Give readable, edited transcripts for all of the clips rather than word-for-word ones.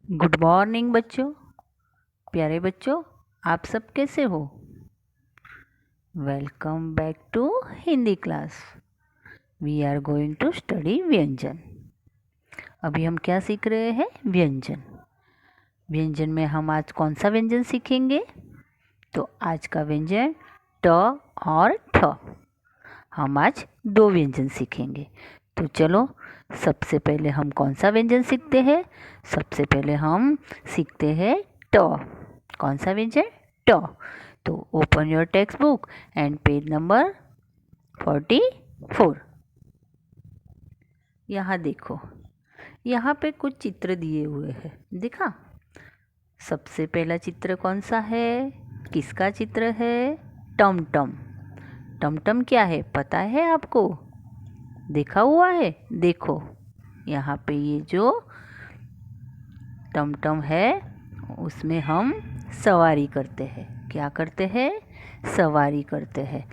Good morning बच्चों। प्यारे बच्चों, आप सब कैसे हो? Welcome back to Hindi class. We are going to study व्यंजन। अभी हम क्या सीख रहे हैं? व्यंजन। व्यंजन में हम आज कौन सा व्यंजन सीखेंगे? तो आज का व्यंजन ट और ठ। हम आज दो व्यंजन सीखेंगे। तो चलो, सबसे पहले हम कौन सा व्यंजन सीखते हैं? सबसे पहले हम सीखते हैं ट। कौन सा व्यंजन? ट। तो open your text book and page number 44। यहाँ देखो, यहाँ पे कुछ चित्र दिए हुए हैं, दिखा? सबसे पहला चित्र कौन सा है? किसका चित्र है? टमटम। टमटम क्या है पता है आपको? देखा हुआ है? देखो, यहाँ पे ये जो टमटम है उसमें हम सवारी करते हैं। क्या करते हैं? सवारी करते हैं।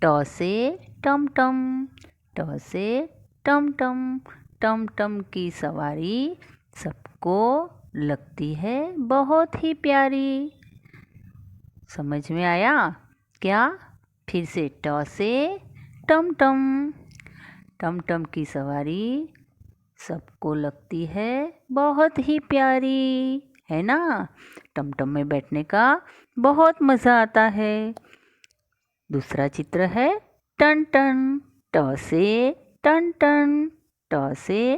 ट से टमटम, ट से टमटम। टमटम की सवारी सबको लगती है बहुत ही प्यारी। समझ में आया क्या? फिर से ट से टमटम। टमटम की सवारी सबको लगती है बहुत ही प्यारी, है ना? टमटम में बैठने का बहुत मज़ा आता है। दूसरा चित्र है टन टन। ट से टन टन, ट से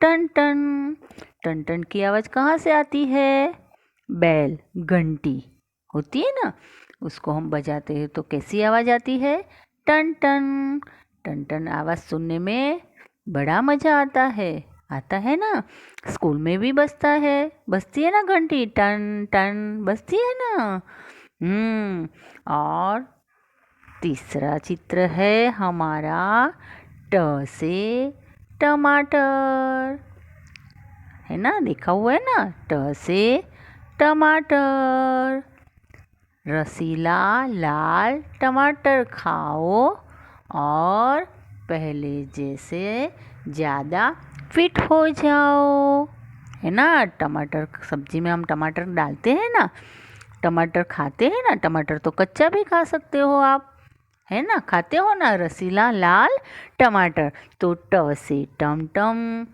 टन टन। टन टन की आवाज़ कहाँ से आती है? बैल, घंटी होती है ना, उसको हम बजाते हैं तो कैसी आवाज़ आती है? Ton ton. टन टन आवाज़ सुनने में बड़ा मज़ा आता है ना? स्कूल में भी बजती है ना घंटी, टन टन बजती है ना। और तीसरा चित्र है हमारा ट से टमाटर, है ना? देखा हुआ है ना? ट से टमाटर। रसीला लाल टमाटर खाओ और पहले जैसे ज़्यादा फिट हो जाओ, है ना? टमाटर सब्जी में हम टमाटर डालते हैं ना, टमाटर खाते हैं ना। टमाटर तो कच्चा भी खा सकते हो आप, है ना? खाते हो ना रसीला लाल टमाटर। तो ट से टमटम,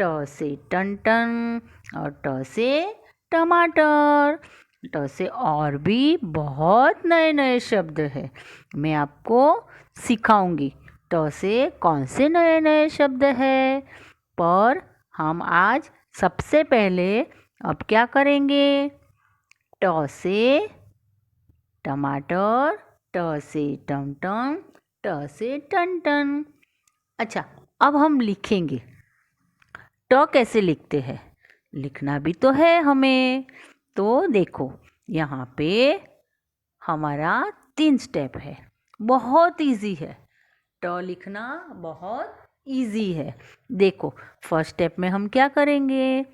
ट से टन और ट से टमाटर। ट से और भी बहुत नए नए शब्द हैं, मैं आपको सिखाऊंगी ट से कौन से नए नए शब्द हैं। पर हम आज सबसे पहले अब क्या करेंगे? ट से टमाटर, ट से टमटम, ट से टन। अच्छा, अब हम लिखेंगे। ट कैसे लिखते हैं? लिखना भी तो है हमें। तो देखो, यहाँ पे हमारा 3 स्टेप है, बहुत इजी है। ट लिखना बहुत इजी है। देखो, फर्स्ट स्टेप में हम क्या करेंगे?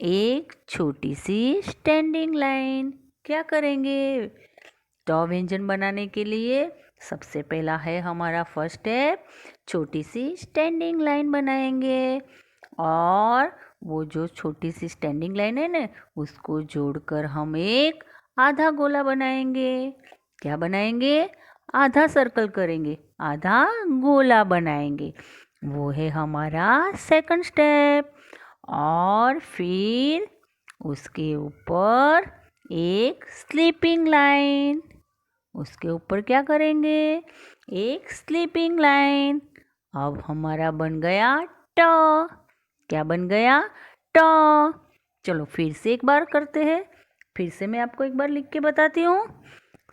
एक छोटी सी स्टैंडिंग लाइन। क्या करेंगे? ट व्यंजन बनाने के लिए सबसे पहला है हमारा फर्स्ट स्टेप, छोटी सी स्टैंडिंग लाइन बनाएंगे। और वो जो छोटी सी स्टैंडिंग लाइन है ना, उसको जोड़कर हम एक आधा गोला बनाएंगे। क्या बनाएंगे? आधा सर्कल करेंगे, आधा गोला बनाएंगे। वो है हमारा सेकंड स्टेप। और फिर उसके ऊपर एक स्लीपिंग लाइन। उसके ऊपर क्या करेंगे? एक स्लीपिंग लाइन। अब हमारा बन गया ट। क्या बन गया? ट। चलो फिर से एक बार करते हैं। फिर से मैं आपको एक बार लिख के बताती हूँ।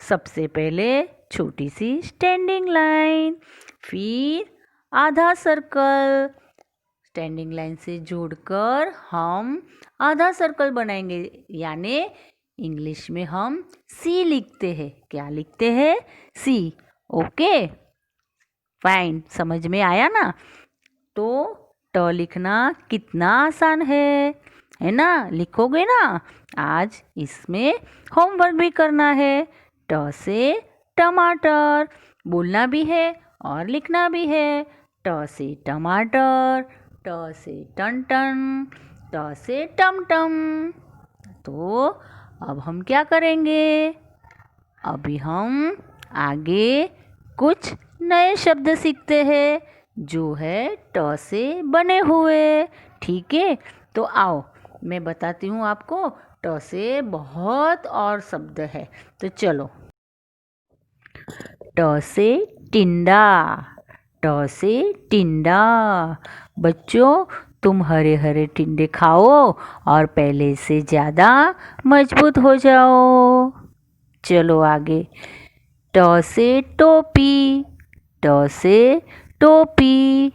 सबसे पहले छोटी सी स्टैंडिंग लाइन, फिर आधा सर्कल। स्टैंडिंग लाइन से जोड़कर हम आधा सर्कल बनाएंगे, यानी इंग्लिश में हम सी लिखते हैं। क्या लिखते हैं? सी। ओके, फाइन, समझ में आया ना? तो ट लिखना कितना आसान है ना? लिखोगे ना? आज इसमें होमवर्क भी करना है। ट से टमाटर बोलना भी है और लिखना भी है। ट से टमाटर, ट से टन, ट से टमटम। तो अब हम क्या करेंगे? अभी हम आगे कुछ नए शब्द सीखते हैं जो है ट से बने हुए। ठीक है, तो आओ मैं बताती हूँ आपको। ट से बहुत और शब्द है, तो चलो। ट से टिंडा। ट से टिंडा। बच्चों, तुम हरे हरे टिंडे खाओ और पहले से ज़्यादा मजबूत हो जाओ। चलो आगे। ट से टोपी। ट से टोपी।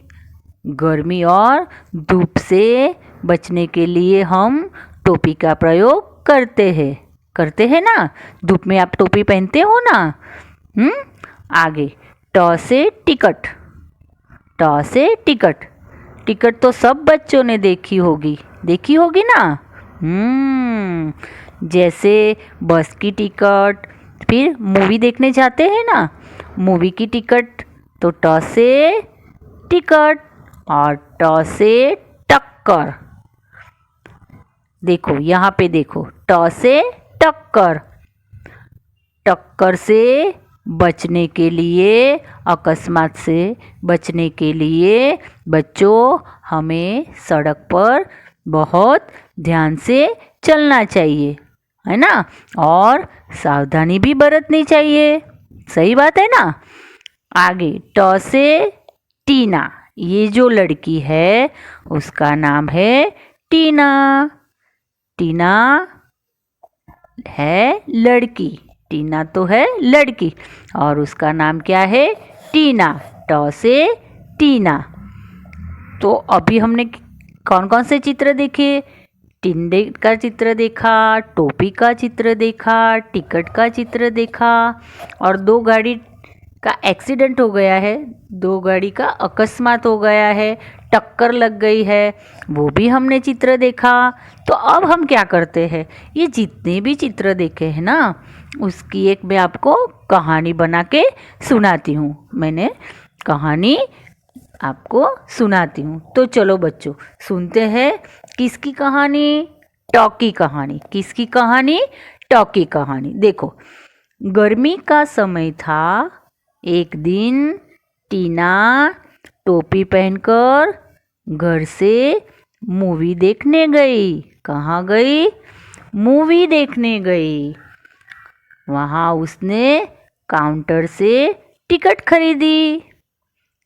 गर्मी और धूप से बचने के लिए हम टोपी का प्रयोग करते हैं ना। धूप में आप टोपी पहनते हो ना। आगे। ट से टिकट। ट से टिकट। टिकट तो सब बच्चों ने देखी होगी ना। जैसे बस की टिकट, फिर मूवी देखने जाते हैं ना, मूवी की टिकट। तो ट से टिकट और ट से टक्कर। देखो यहाँ पे देखो, ट से टक्कर। टक्कर से बचने के लिए, अकस्मात से बचने के लिए बच्चों हमें सड़क पर बहुत ध्यान से चलना चाहिए, है ना। और सावधानी भी बरतनी चाहिए। सही बात है ना। आगे। ट से टीना। ये जो लड़की है उसका नाम है टीना। टीना है लड़की। टीना तो है लड़की और उसका नाम क्या है? टीना। ट से टीना। तो अभी हमने कौन कौन से चित्र देखे? टिंडे का चित्र देखा, टोपी का चित्र देखा, टिकट का चित्र देखा और दो गाड़ी का एक्सीडेंट हो गया है, दो गाड़ी का अकस्मात हो गया है, टक्कर लग गई है, वो भी हमने चित्र देखा। तो अब हम क्या करते हैं? ये जितने भी चित्र देखे हैं ना, उसकी एक मैं आपको कहानी बना के सुनाती हूँ। मैंने कहानी आपको सुनाती हूँ। तो चलो बच्चों सुनते हैं। किसकी कहानी? टॉकी कहानी। किसकी कहानी? टॉकी कहानी। देखो, गर्मी का समय था। एक दिन टीना टोपी पहनकर घर से मूवी देखने गई। कहाँ गई? मूवी देखने गई। वहाँ उसने काउंटर से टिकट खरीदी।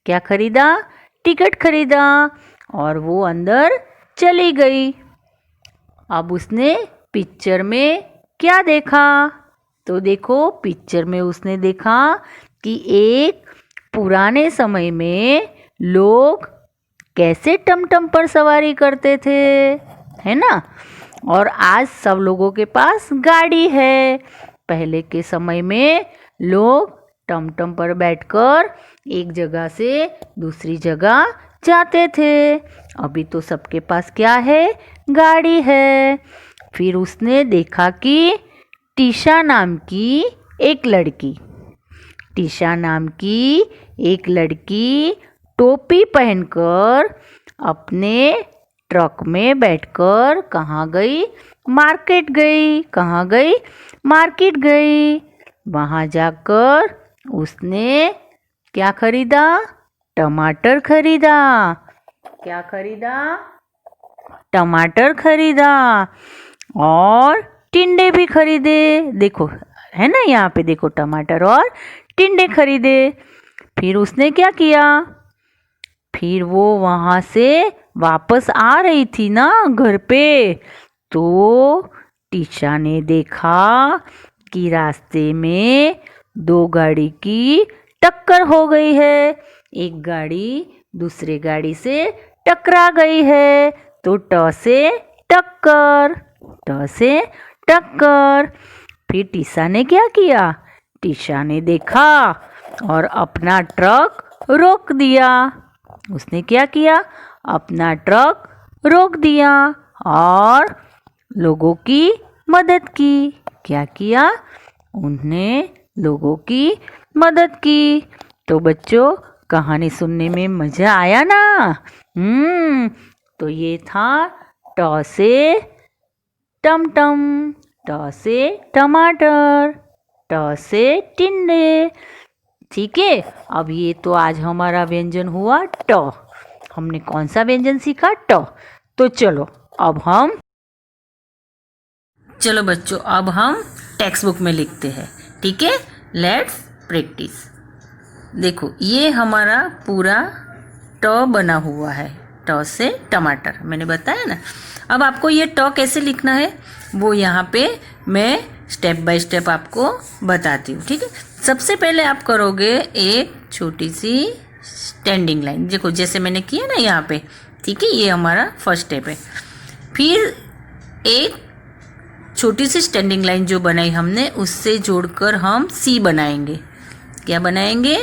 क्या खरीदा? टिकट खरीदा और वो अंदर चली गई। अब उसने पिक्चर में क्या देखा? तो देखो, पिक्चर में उसने देखा कि एक पुराने समय में लोग कैसे टमटम पर सवारी करते थे, है ना। और आज सब लोगों के पास गाड़ी है। पहले के समय में लोग टमटम पर बैठकर एक जगह से दूसरी जगह जाते थे। अभी तो सबके पास क्या है? गाड़ी है। फिर उसने देखा कि टीशा नाम की एक लड़की टोपी पहनकर अपने ट्रक में बैठकर कहाँ गई? मार्केट गई। कहाँ गई? मार्केट गई। वहाँ जाकर उसने क्या खरीदा? टमाटर खरीदा। क्या खरीदा? टमाटर खरीदा और टिंडे भी खरीदे। देखो, है ना, यहाँ पे देखो, टमाटर और टिंडे खरीदे। फिर उसने क्या किया? फिर वो वहाँ से वापस आ रही थी ना घर पे, तो टीशा ने देखा कि रास्ते में दो गाड़ी की टक्कर हो गई है। एक गाड़ी दूसरे गाड़ी से टकरा गई है। तो ट से टक्कर। ट से टक्कर। फिर टीशा ने क्या किया? टीशा ने देखा और अपना ट्रक रोक दिया। उसने क्या किया? अपना ट्रक रोक दिया और लोगों की मदद की। क्या किया? उन्होंने लोगों की मदद की। तो बच्चों, कहानी सुनने में मज़ा आया ना। तो ये था ट से टमटम, ट से टमाटर, ट से टिंडे। ठीक है, अब ये तो आज हमारा व्यंजन हुआ ट। हमने कौन सा व्यंजन सीखा? ट। तो चलो बच्चों, अब हम टेक्स्ट बुक में लिखते हैं। ठीक है, लेट्स प्रैक्टिस। देखो, ये हमारा पूरा ट बना हुआ है, ट से टमाटर, मैंने बताया ना। अब आपको ये ट कैसे लिखना है वो यहाँ पे मैं स्टेप बाय स्टेप आपको बताती हूँ। ठीक है, सबसे पहले आप करोगे एक छोटी सी स्टैंडिंग लाइन। देखो, जैसे मैंने किया ना यहाँ पे। ठीक है, ये हमारा फर्स्ट स्टेप है। फिर एक छोटी सी स्टैंडिंग लाइन जो बनाई हमने, उससे जोड़कर हम सी बनाएंगे। क्या बनाएंगे?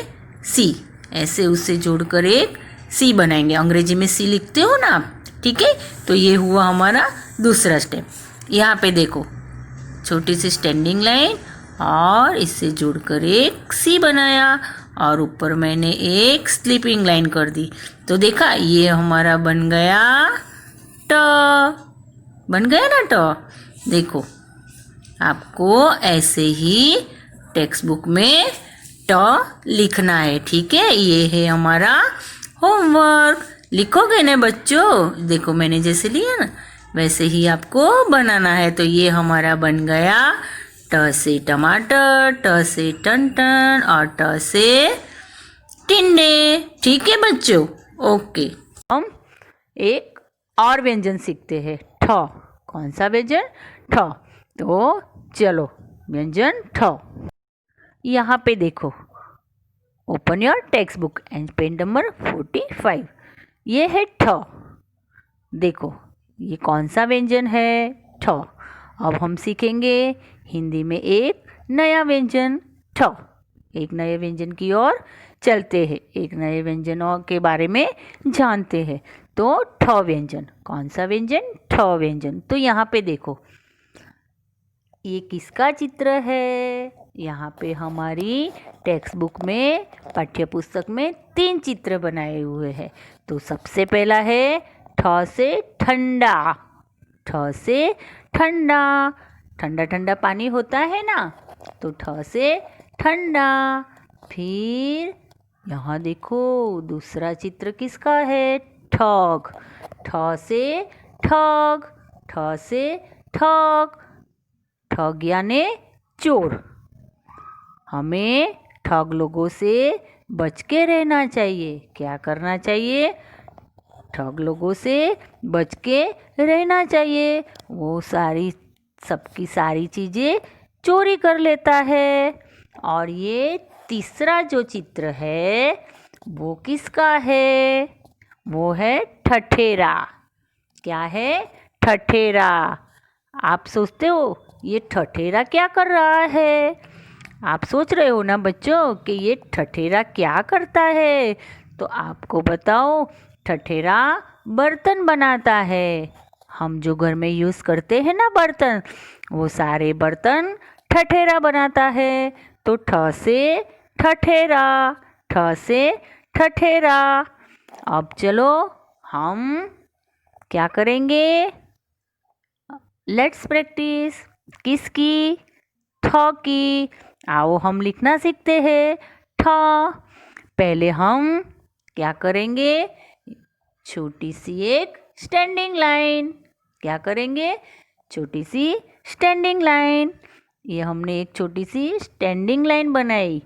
सी। ऐसे उससे जोड़कर एक सी बनाएंगे। अंग्रेजी में सी लिखते हो ना आप। ठीक है, तो ये हुआ हमारा दूसरा स्टेप। यहाँ पे देखो, छोटी सी स्टैंडिंग लाइन और इससे जोड़कर एक सी बनाया और ऊपर मैंने एक स्लीपिंग लाइन कर दी। तो देखा, ये हमारा बन गया ट। बन गया ना ट। देखो, आपको ऐसे ही टेक्स्ट बुक में ट लिखना है। ठीक है, ये है हमारा होमवर्क। लिखोगे ना बच्चों? देखो, मैंने जैसे लिया ना वैसे ही आपको बनाना है। तो ये हमारा बन गया ट से टमाटर, ट से टन और ट से टिंडे। ठीक है बच्चों, ओके। हम एक और व्यंजन सीखते हैं, ठ। कौन सा व्यंजन? ठ। तो चलो, व्यंजन ठ। यहाँ पे देखो, open your text book and PAN number 45। ये है ठ। देखो, ये कौन सा व्यंजन है? ठ। अब हम सीखेंगे हिंदी में एक नया व्यंजन, ठ। एक नए व्यंजन की ओर चलते हैं, एक नए व्यंजनों के बारे में जानते हैं। तो ठ व्यंजन, कौन सा व्यंजन? ठ व्यंजन। तो यहाँ पे देखो, ये किसका चित्र है? यहाँ पे हमारी टेक्स्ट बुक में, पाठ्य पुस्तक में 3 चित्र बनाए हुए हैं। तो सबसे पहला है ठ से ठंडा। ठ से ठंडा, ठंडा ठंडा पानी होता है ना, तो ठ से ठंडा। फिर यहाँ देखो, दूसरा चित्र किसका है? ठग। ठ से ठग, ठ से ठग, ठग यानी चोर। हमें ठग लोगों से बच के रहना चाहिए। क्या करना चाहिए? ठग लोगों से बच के रहना चाहिए। वो सबकी सारी चीज़ें चोरी कर लेता है। और ये तीसरा जो चित्र है वो किसका है? वो है ठठेरा। क्या है? ठठेरा। आप सोचते हो ये ठठेरा क्या कर रहा है? आप सोच रहे हो ना बच्चों कि ये ठठेरा क्या करता है? तो आपको बताओ, ठठेरा बर्तन बनाता है। हम जो घर में यूज़ करते हैं ना बर्तन, वो सारे बर्तन ठठेरा बनाता है। तो ठ से ठठेरा, ठ से ठठेरा। अब चलो हम क्या करेंगे? Let's practice. किसकी? ठ की। आओ हम लिखना सीखते हैं, ठ। पहले हम क्या करेंगे? छोटी सी एक स्टैंडिंग लाइन। क्या करेंगे? छोटी सी स्टैंडिंग लाइन। ये हमने एक छोटी सी स्टैंडिंग लाइन बनाई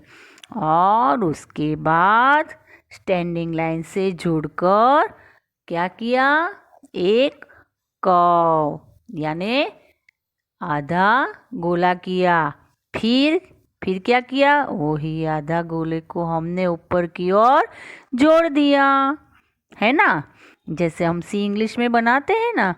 और उसके बाद स्टैंडिंग लाइन से जुड़कर क्या किया? एक कर्व यानी आधा गोला किया। फिर क्या किया? वही आधा गोले को हमने ऊपर की ओर जोड़ दिया, है ना। जैसे हम सी इंग्लिश में बनाते हैं ना,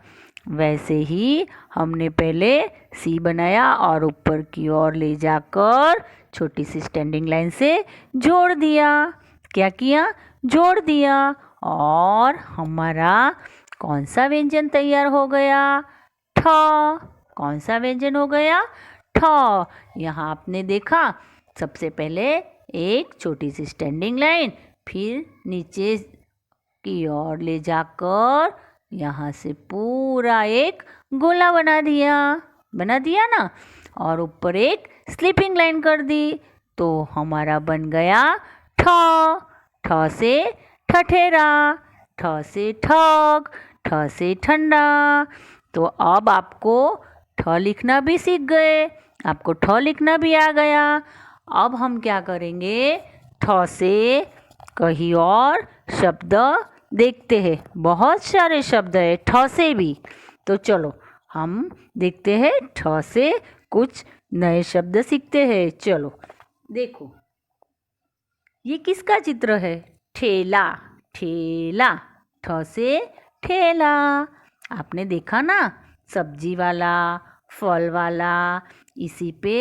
वैसे ही हमने पहले सी बनाया और ऊपर की ओर ले जाकर छोटी सी स्टैंडिंग लाइन से जोड़ दिया। क्या किया? जोड़ दिया। और हमारा कौन सा व्यंजन तैयार हो गया? ठ। कौन सा व्यंजन हो गया? ठ। यहाँ आपने देखा, सबसे पहले एक छोटी सी स्टैंडिंग लाइन, फिर नीचे की ओर ले जाकर यहाँ से पूरा एक गोला बना दिया ना, और ऊपर एक स्लीपिंग लाइन कर दी, तो हमारा बन गया ठ। ठ से ठठेरा, ठ से ठग, ठ से ठंडा। तो अब आपको ठ लिखना भी सीख गए, आपको ठ लिखना भी आ गया। अब हम क्या करेंगे, ठ से कहीं और शब्द देखते हैं। बहुत सारे शब्द है ठ से भी, तो चलो हम देखते हैं ठ से कुछ नए शब्द सीखते हैं। चलो देखो, ये किसका चित्र है? ठेला। ठेला, ठ से ठेला। आपने देखा ना, सब्जी वाला, फल वाला, इसी पे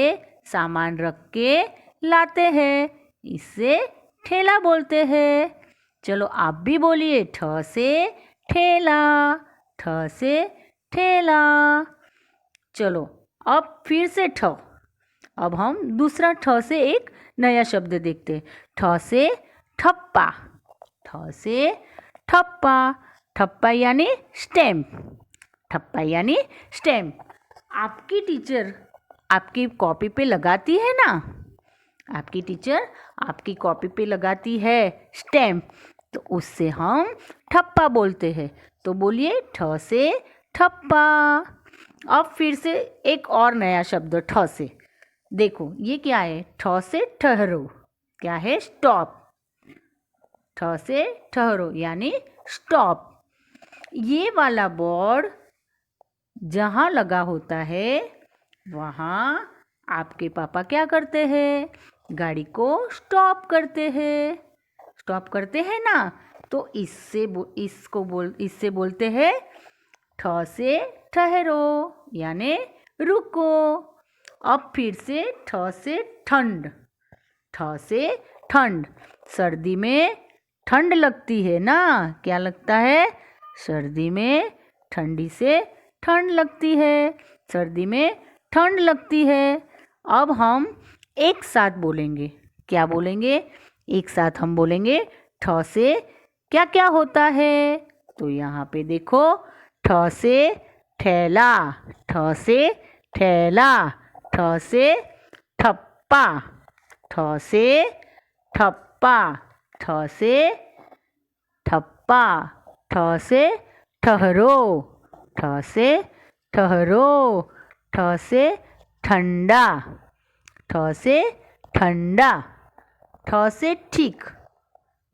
सामान रख के लाते हैं, इससे ठेला बोलते हैं। चलो आप भी बोलिए, ठ से ठेला, ठ से ठेला। चलो अब फिर से ठ। अब हम दूसरा ठ से एक नया शब्द देखते हैं। ठ से ठप्पा, ठ से ठप्पा। ठप्पा यानी स्टैम्प, ठप्पा यानी स्टैम्प। आपकी टीचर आपकी कॉपी पे लगाती है ना, आपकी टीचर आपकी कॉपी पे लगाती है स्टैम्प, तो उससे हम ठप्पा बोलते हैं। तो बोलिए, ठ से ठप्पा। अब फिर से एक और नया शब्द ठ से। देखो ये क्या है? ठ से ठहरो, क्या है? स्टॉप। ठ से ठहरो यानी स्टॉप। ये वाला बोर्ड जहाँ लगा होता है वहाँ आपके पापा क्या करते हैं? गाड़ी को स्टॉप करते हैं। स्टॉप करते हैं ना, तो इससे बोलते हैं ठ से ठहरो यानी रुको। अब फिर से ठ से ठंड, ठ से ठंड। सर्दी में ठंड लगती है ना, क्या लगता है? सर्दी में ठंडी से ठंड लगती है, सर्दी में ठंड लगती है। अब हम एक साथ बोलेंगे, क्या बोलेंगे? एक साथ हम बोलेंगे, ठ से क्या क्या होता है? तो यहाँ पे देखो, ठ से ठेला, ठ से ठेला, ठ से ठप्पा, ठ से ठप्पा, ठ से ठप्पा, ठ से ठहरो, ठ से ठहरो, ठ से ठंडा, ठ से ठंडा, ठ से ठीक,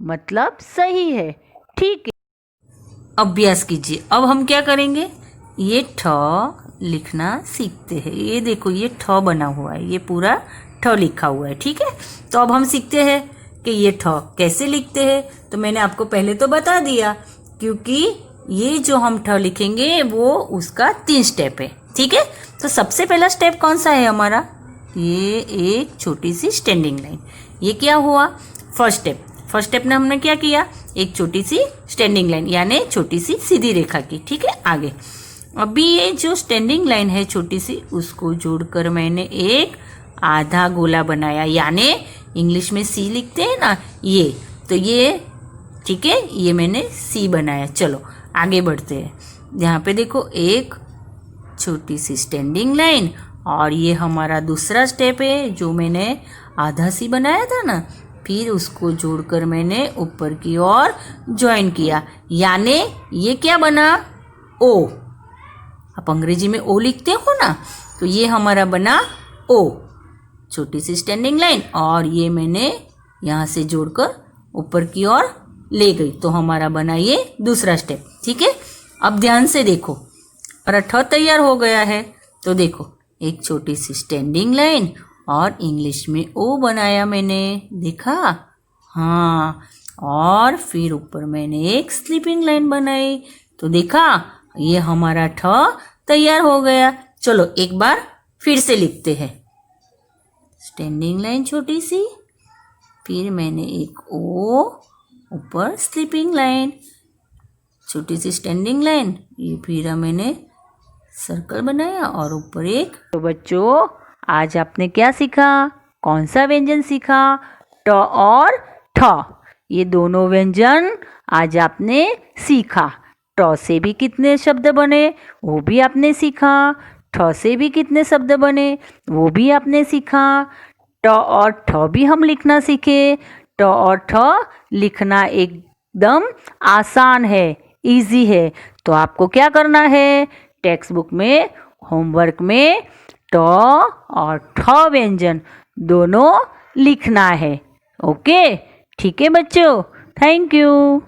मतलब सही है, ठीक है। अभ्यास कीजिए। अब हम क्या करेंगे, ये ठ लिखना सीखते हैं। ये देखो, ये ठ बना हुआ है, ये पूरा ठ लिखा हुआ है, ठीक है। तो अब हम सीखते हैं कि ये ठ कैसे लिखते हैं। तो मैंने आपको पहले तो बता दिया, क्योंकि ये जो हम ठ लिखेंगे वो उसका 3 स्टेप है, ठीक है। तो सबसे पहला स्टेप कौन सा है हमारा? ये एक छोटी सी स्टैंडिंग लाइन। ये क्या हुआ? First step. फर्स्ट स्टेप में हमने क्या किया? एक छोटी सी स्टैंडिंग लाइन यानी छोटी सी सीधी रेखा की, ठीक है। आगे अभी ये जो स्टैंडिंग लाइन है छोटी सी, उसको जोड़कर मैंने एक आधा गोला बनाया, यानी इंग्लिश में सी लिखते हैं ना, ये तो ये, ठीक है, ये मैंने सी बनाया। चलो आगे बढ़ते हैं। यहाँ पे देखो, एक छोटी सी स्टैंडिंग लाइन, और ये हमारा दूसरा स्टेप है जो मैंने आधा सी बनाया था ना, फिर उसको जोड़कर मैंने ऊपर की ओर ज्वाइन किया, यानी ये क्या बना? ओ। आप अंग्रेजी में ओ लिखते हो ना, तो ये हमारा बना ओ, छोटी सी स्टैंडिंग लाइन, और ये मैंने यहाँ से जोड़कर ऊपर की ओर ले गई, तो हमारा बना ये दूसरा स्टेप, ठीक है। अब ध्यान से देखो, और ठ तैयार हो गया है। तो देखो, एक छोटी सी स्टैंडिंग लाइन और इंग्लिश में ओ बनाया मैंने, देखा? हाँ, और फिर ऊपर मैंने एक स्लीपिंग लाइन बनाई, तो देखा, ये हमारा ठ तैयार हो गया। चलो एक बार फिर से लिखते हैं। स्टैंडिंग लाइन छोटी सी, फिर मैंने एक ओ, ऊपर स्लीपिंग लाइन, छोटी सी स्टैंडिंग लाइन, ये फिर मैंने सर्कल बनाया और ऊपर एक। तो बच्चों, आज आपने क्या सीखा? कौन सा व्यंजन सीखा? ट और ठ, ये दोनों व्यंजन आज आपने सीखा। ट ट से भी कितने शब्द बने वो भी आपने सीखा। ठ से भी कितने शब्द बने वो भी आपने सीखा। ट और ठ भी हम लिखना सीखे। ट और ठ लिखना एकदम आसान है, इजी है। तो आपको क्या करना है, टेक्स्ट बुक में होमवर्क में ट और ठ व्यंजन दोनों लिखना है। ओके, ठीक है बच्चों, थैंक यू।